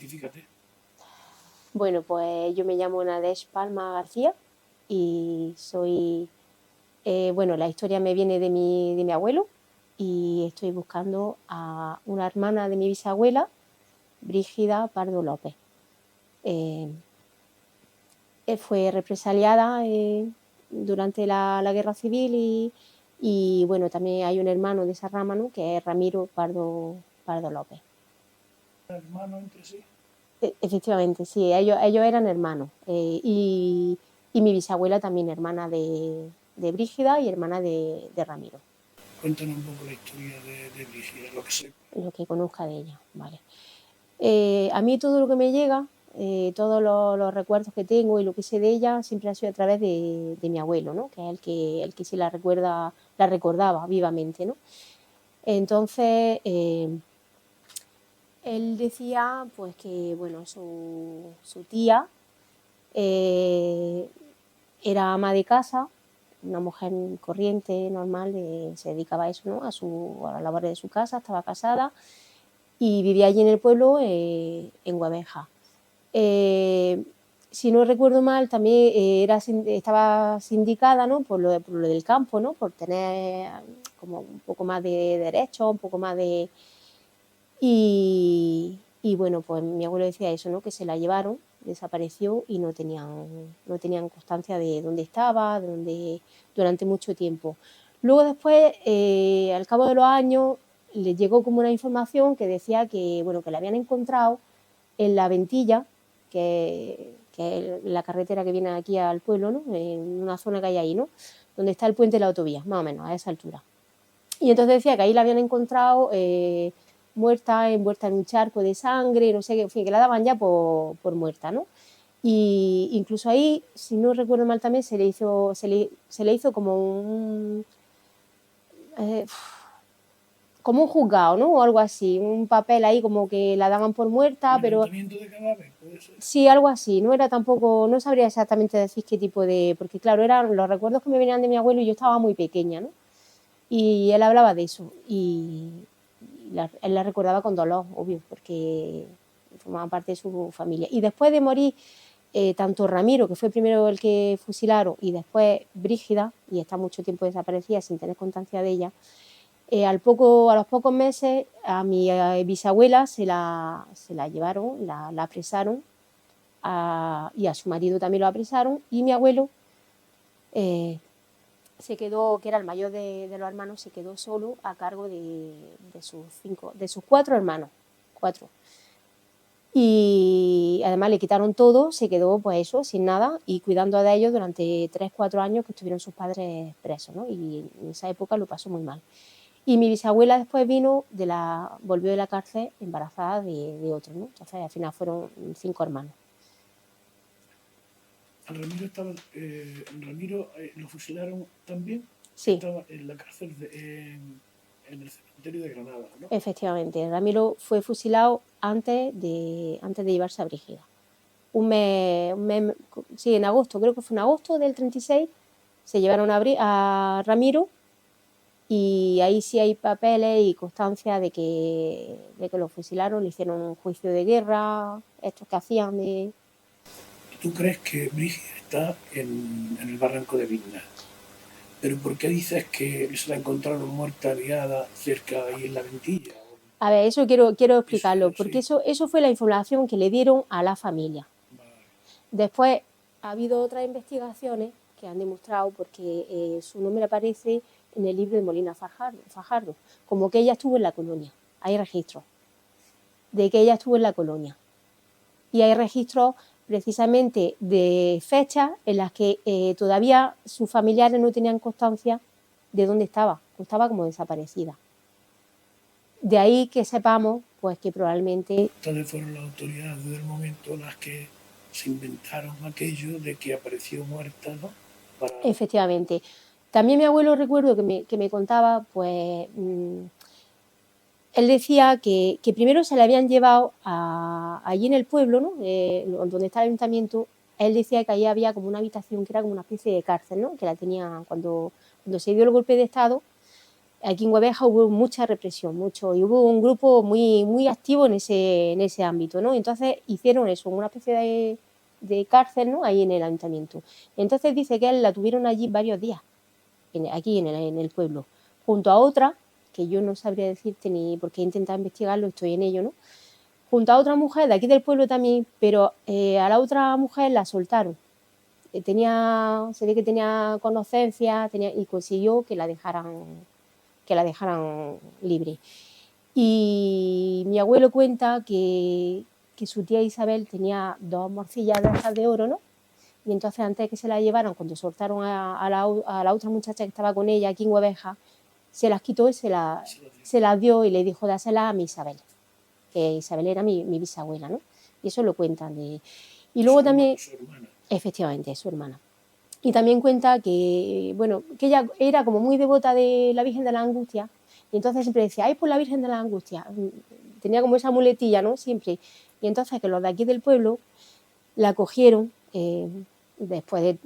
Identifícate. Bueno, pues yo me llamo Nadege Palma García y soy, bueno, la historia me viene de mi abuelo y estoy buscando a una hermana de mi bisabuela, Brígida Pardo López. Fue represaliada durante la Guerra Civil y, bueno, también hay un hermano de esa rama, ¿no?, que es Ramiro Pardo López. ¿Hermanos entre sí? Efectivamente, sí, ellos eran hermanos. Y mi bisabuela también hermana de Brígida y hermana de Ramiro. Cuéntanos un poco la historia de Brígida, lo que sé. Lo que conozca de ella, vale. A mí todo lo que me llega, todos los recuerdos que tengo y lo que sé de ella siempre ha sido a través de mi abuelo, ¿no?, que es el que sí la recordaba vivamente, ¿no? Entonces, él decía pues que, bueno, su tía era ama de casa, una mujer corriente, normal, se dedicaba a eso, ¿no?, a la labor de su casa, estaba casada y vivía allí en el pueblo, en Guaveja. Si no recuerdo mal, también estaba sindicada, ¿no?, por lo del campo, ¿no?, por tener como un poco más de derechos, un poco más de... Y bueno, pues mi abuelo decía eso, ¿no?, que se la llevaron, desapareció y no tenían constancia de dónde estaba, durante mucho tiempo. Luego después, al cabo de los años, le llegó como una información que decía que, bueno, que la habían encontrado en La Ventilla, que es la carretera que viene aquí al pueblo, ¿no?, en una zona que hay ahí, ¿no?, donde está el puente de la autovía, más o menos, a esa altura. Y entonces decía que ahí la habían encontrado muerta, envuelta en un charco de sangre, no sé qué, en fin, que la daban ya por muerta, ¿no? Y incluso ahí, si no recuerdo mal también, se le hizo como un juzgado, ¿no?, o algo así, un papel ahí como que la daban por muerta, pero... ¿Levantamiento de cadáver, puede ser? Sí, algo así, no era tampoco, no sabría exactamente decir qué tipo de... Porque claro, eran los recuerdos que me venían de mi abuelo y yo estaba muy pequeña, ¿no? Y él hablaba de eso y él la recordaba con dolor, obvio, porque formaba parte de su familia. Y después de morir, tanto Ramiro, que fue primero el que fusilaron, y después Brígida, y está mucho tiempo desaparecida sin tener constancia de ella, a los pocos meses a mi bisabuela se la llevaron, la apresaron, y a su marido también lo apresaron, y mi abuelo se quedó, que era el mayor de los hermanos, se quedó solo a cargo de sus 4 hermanos, 4. Y además le quitaron todo, se quedó pues eso, sin nada, y cuidando de ellos durante 3, 4 años que estuvieron sus padres presos, ¿no? Y en esa época lo pasó muy mal. Y mi bisabuela después volvió de la cárcel embarazada de otro, ¿no? Entonces al final fueron 5 hermanos. Ramiro lo fusilaron también. Sí. Estaba en la cárcel en el cementerio de Granada, ¿no? Efectivamente, Ramiro fue fusilado antes de llevarse a Brígida. Sí, en agosto, creo que fue en agosto del 36, se llevaron a Ramiro, y ahí sí hay papeles y constancia de que lo fusilaron, le hicieron un juicio de guerra, estos que hacían de... ¿Tú crees que Brígida está en el barranco de Vigna? ¿Pero por qué dices que se la encontraron muerta, liada, cerca ahí en La Ventilla? A ver, eso quiero explicarlo, porque eso fue la información que le dieron a la familia. Vale. Después ha habido otras investigaciones que han demostrado, porque su nombre aparece en el libro de Molina Fajardo, como que ella estuvo en la colonia. Hay registros de que ella estuvo en la colonia. Y hay registros precisamente de fechas en las que todavía sus familiares no tenían constancia de dónde estaba como desaparecida. De ahí que sepamos pues que probablemente... Entonces fueron las autoridades del momento las que se inventaron aquello de que apareció muerta, ¿no? Efectivamente. También mi abuelo, recuerdo que me contaba, pues él decía que primero se le habían llevado allí en el pueblo, ¿no?, donde está el ayuntamiento. Él decía que allí había como una habitación que era como una especie de cárcel, ¿no?, que la tenía cuando se dio el golpe de Estado. Aquí en Hueveja hubo mucha represión, mucho, y hubo un grupo muy, muy activo en ese ámbito, ¿no? Entonces hicieron eso, una especie de cárcel, ¿no? Ahí en el ayuntamiento. Entonces dice que él la tuvieron allí varios días, aquí en el pueblo, junto a otra, que yo no sabría decirte ni porque he intentado investigarlo, estoy en ello, ¿no? Junto a otra mujer de aquí del pueblo también, pero a la otra mujer la soltaron. Se ve que tenía conocencia y consiguió que la dejaran libre. Y mi abuelo cuenta que su tía Isabel tenía 2 morcillas de oro, ¿no? Y entonces antes de que se la llevaran, cuando soltaron a la otra muchacha que estaba con ella aquí en Hueveja, se las quitó y se las dio y le dijo dáselas a mi Isabel, que Isabel era mi bisabuela, ¿no? Y eso lo cuentan. Y luego también, su hermana. Efectivamente, su hermana. Y también cuenta que, bueno, que ella era como muy devota de la Virgen de la Angustia, y entonces siempre decía, ay, pues la Virgen de la Angustia. Tenía como esa muletilla, ¿no? Siempre. Y entonces que los de aquí del pueblo la cogieron, después de,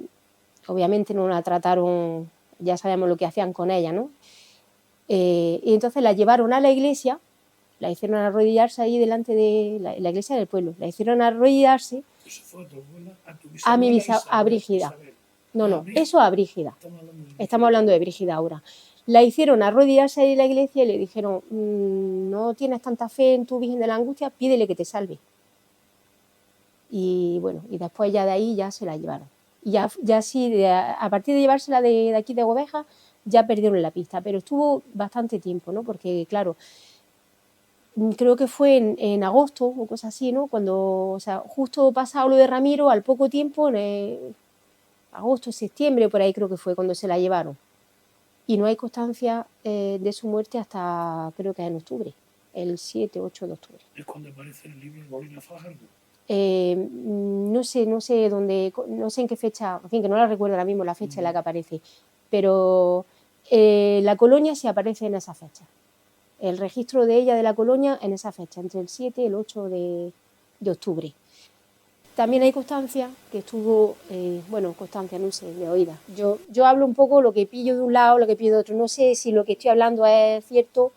obviamente no la trataron, ya sabemos lo que hacían con ella, ¿no? Y entonces la llevaron a la iglesia, la hicieron arrodillarse ahí delante de la iglesia del pueblo, la hicieron arrodillarse. ¿Eso fue a tu abuela? ¿A tu bisabuela? A Brígida. Isabel. No, eso a Brígida. Estamos hablando de Brígida ahora. La hicieron arrodillarse ahí en la iglesia y le dijeron, no tienes tanta fe en tu Virgen de la Angustia, pídele que te salve. Y bueno, y después ya de ahí ya se la llevaron. Y ya sí, a partir de llevársela de aquí de Hueveja, ya perdieron la pista, pero estuvo bastante tiempo, ¿no? Porque claro, creo que fue en agosto o cosas así, ¿no? Cuando, o sea, justo pasado lo de Ramiro, al poco tiempo, agosto, septiembre, por ahí creo que fue cuando se la llevaron. Y no hay constancia de su muerte hasta, creo que en octubre, el 7, 8 de octubre. ¿Es cuando aparece el libro Molina Fajardo? No sé dónde, no sé en qué fecha, en fin, que no la recuerdo ahora mismo la fecha en la que aparece, pero la colonia sí aparece en esa fecha. El registro de ella de la colonia en esa fecha, entre el 7 y el 8 de octubre. También hay constancia que estuvo, constancia, no sé, de oída. Yo hablo un poco lo que pillo de un lado, lo que pillo de otro. No sé si lo que estoy hablando es cierto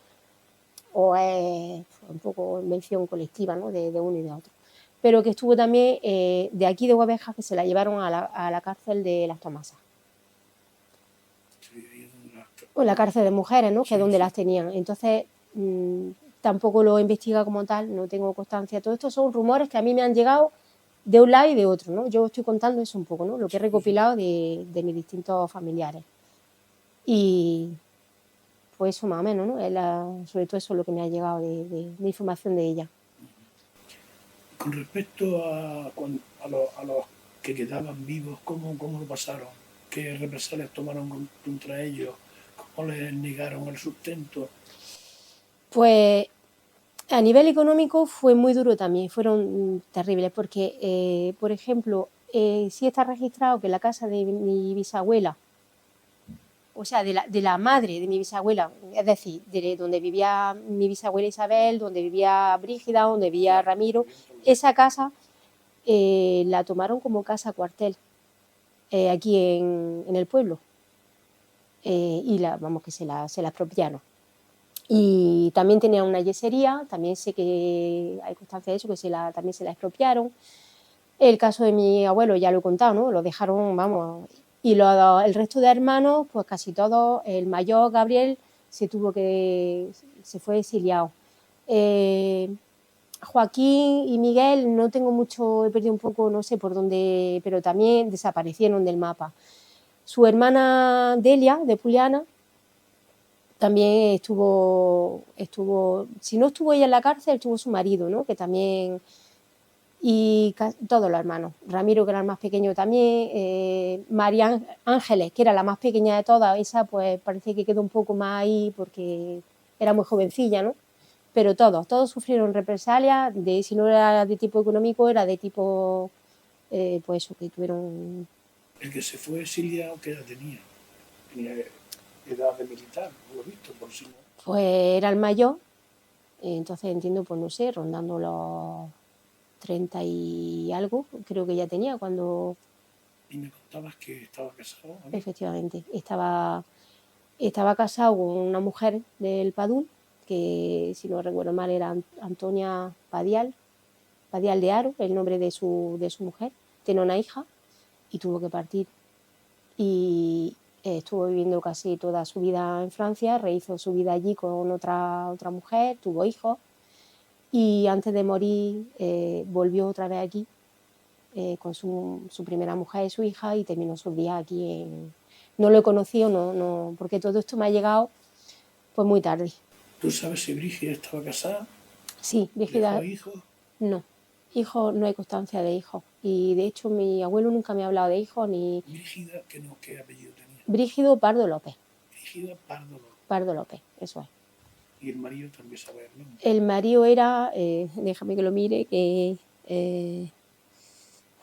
o es un poco mención colectiva, ¿no? de uno y de otro. Pero que estuvo también de aquí de Hueveja, que se la llevaron a la cárcel de Las Tomasas. O la cárcel de mujeres, ¿no? Que es donde las tenían. Entonces, tampoco lo investiga como tal, no tengo constancia. Todo esto son rumores que a mí me han llegado de un lado y de otro, ¿no? Yo estoy contando eso un poco, ¿no? Lo que he recopilado de mis distintos familiares. Y pues eso más o menos, ¿no? Sobre todo eso es lo que me ha llegado de información de ella. Con respecto a los que quedaban vivos, ¿cómo lo pasaron? ¿Qué represalias tomaron contra ellos? ¿Cómo les negaron el sustento? Pues a nivel económico fue muy duro también, fueron terribles, porque, por ejemplo, sí está registrado que la casa de mi bisabuela, o sea, de la madre de mi bisabuela, es decir, de donde vivía mi bisabuela Isabel, donde vivía Brígida, donde vivía Ramiro, esa casa la tomaron como casa cuartel aquí en el pueblo. Y que se la expropiaron. Y también tenía una yesería, también sé que hay constancia de eso, que también se la expropiaron. El caso de mi abuelo ya lo he contado, ¿no? Lo dejaron, vamos. Y el resto de hermanos, pues casi todos, el mayor Gabriel se fue exiliado. Joaquín y Miguel no tengo mucho, he perdido un poco, no sé por dónde, pero también desaparecieron del mapa. Su hermana Delia, de Puliana, también estuvo, si no estuvo ella en la cárcel, estuvo su marido, ¿no? Que también, y todos los hermanos. Ramiro, que era el más pequeño también, María Ángeles, que era la más pequeña de todas, esa pues parece que quedó un poco más ahí porque era muy jovencilla, ¿no? Pero todos sufrieron represalias, si no era de tipo económico, era de tipo, pues eso, que tuvieron... El que se fue exiliado, ¿qué edad tenía? Tenía edad de militar, lo he visto, por si no. Pues era el mayor, entonces entiendo, pues no sé, rondando los 30 y algo, creo que ya tenía cuando... Y me contabas que estaba casado, ¿no? Efectivamente, estaba estaba casado con una mujer del Padul, que si no recuerdo mal era Antonia Padial de Haro, el nombre de su mujer. Tiene una hija y tuvo que partir. Y estuvo viviendo casi toda su vida en Francia, rehizo su vida allí con otra mujer, tuvo hijos y antes de morir volvió otra vez aquí con su primera mujer y su hija y terminó sus días aquí No lo he conocido, no, porque todo esto me ha llegado pues muy tarde. ¿Tú sabes si Brígida estaba casada? Sí, Brígida. ¿Dejó hijos? No, hijos, no hay constancia de hijos. Y de hecho mi abuelo nunca me ha hablado de hijos ni... ¿Brígida qué apellido tenía? Brígido Pardo López. Brígida Pardo López. Pardo López, eso es. Y el marido también sabe el nombre. El marido era, déjame que lo mire,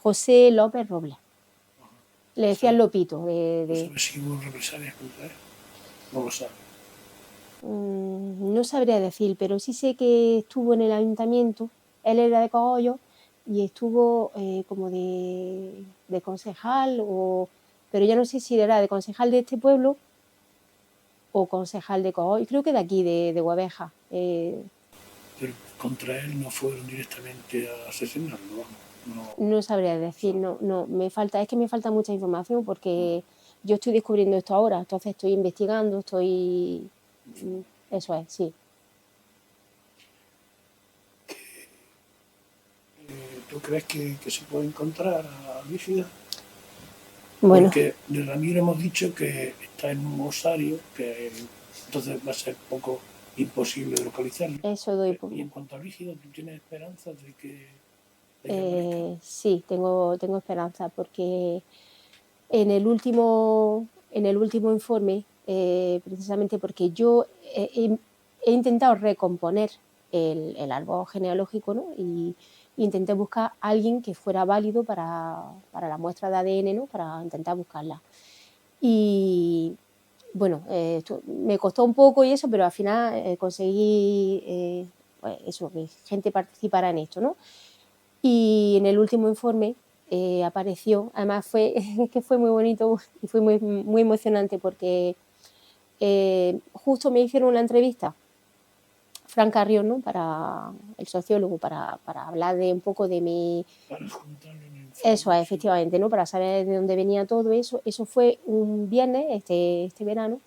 José López Robles. Le decían Lopito. ¿No sabes si hubo represalias contra él? No lo sabe. No sabría decir, pero sí sé que estuvo en el ayuntamiento. Él era de Cogollo y estuvo como de concejal, pero ya no sé si era de concejal de este pueblo o concejal de Cogollo, creo que de aquí, de Guabeja. Pero contra él no fueron directamente a asesinarlo, vamos. No sabría decir, no, me falta mucha información porque yo estoy descubriendo esto ahora, entonces estoy investigando, eso es, sí. ¿Tú crees que se puede encontrar a Brígida? Bueno. Porque de Ramiro hemos dicho que está en un osario, que entonces va a ser poco imposible de localizarlo. Eso doy. Y en cuanto a Brígida, ¿tú tienes esperanzas de que sí, tengo esperanza porque en el último informe, precisamente porque yo he intentado recomponer el árbol genealógico, ¿no? Y intenté buscar a alguien que fuera válido para la muestra de ADN, ¿no? Para intentar buscarla. Y bueno, me costó un poco y eso, pero al final conseguí eso, que gente participara en esto, ¿no? Y en el último informe apareció, además fue muy bonito y fue muy, muy emocionante porque justo me hicieron una entrevista, Fran Carrión, ¿no? Para el sociólogo, para hablar de un poco de mi... Eso es, efectivamente, ¿no? Para saber de dónde venía todo eso. Eso fue un viernes, este verano,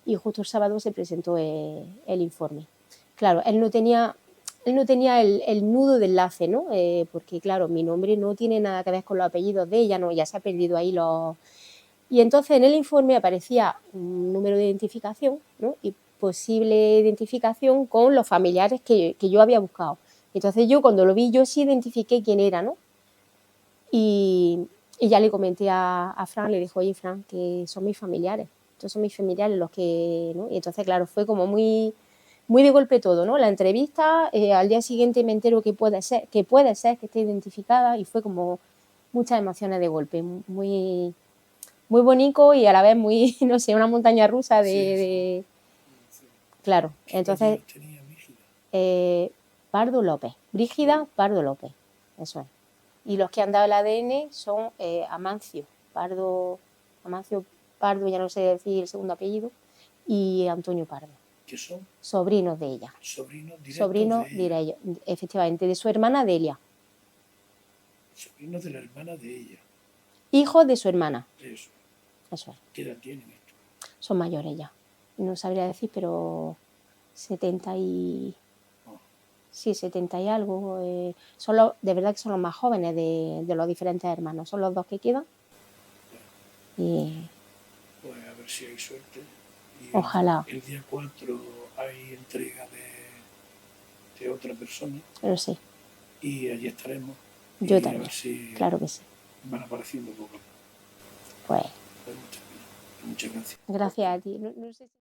y justo el sábado se presentó el informe. Claro, él no tenía el nudo de enlace, ¿no? Porque, claro, mi nombre no tiene nada que ver con los apellidos de ella, ¿no? Ya se ha perdido ahí los... Y entonces en el informe aparecía un número de identificación, ¿no? Y posible identificación con los familiares que yo había buscado. Entonces yo cuando lo vi, yo sí identifiqué quién era, ¿no? Y ya le comenté a Fran, le dijo, oye, Fran, que son mis familiares, estos son mis familiares los que... ¿no? Y entonces, claro, fue como muy de golpe todo, ¿no? La entrevista, al día siguiente me entero que puede ser que esté identificada y fue como muchas emociones de golpe, muy, muy bonito y a la vez muy, no sé, una montaña rusa de... Claro, entonces... Pardo López, Brígida Pardo López, eso es. Y los que han dado el ADN son Amancio Pardo, ya no sé decir el segundo apellido, y Antonio Pardo. ¿Qué son? Sobrinos de ella. Sobrinos de ella, efectivamente, de su hermana Delia. Sobrinos de la hermana de ella. Hijos de su hermana. Eso. Eso es. ¿Qué edad tienen estos? Son mayores ya. No sabría decir, pero 70 y... Sí, 70 y algo. De verdad que son los más jóvenes de los diferentes hermanos. Son los dos que quedan. Y... Pues a ver si hay suerte. Y ojalá. El día 4 hay entrega de otra persona. Pero sí. Y allí estaremos. Yo también. A ver si claro que sí. Van apareciendo poco. Pues. Muchas gracias. Gracias a ti. No sé si...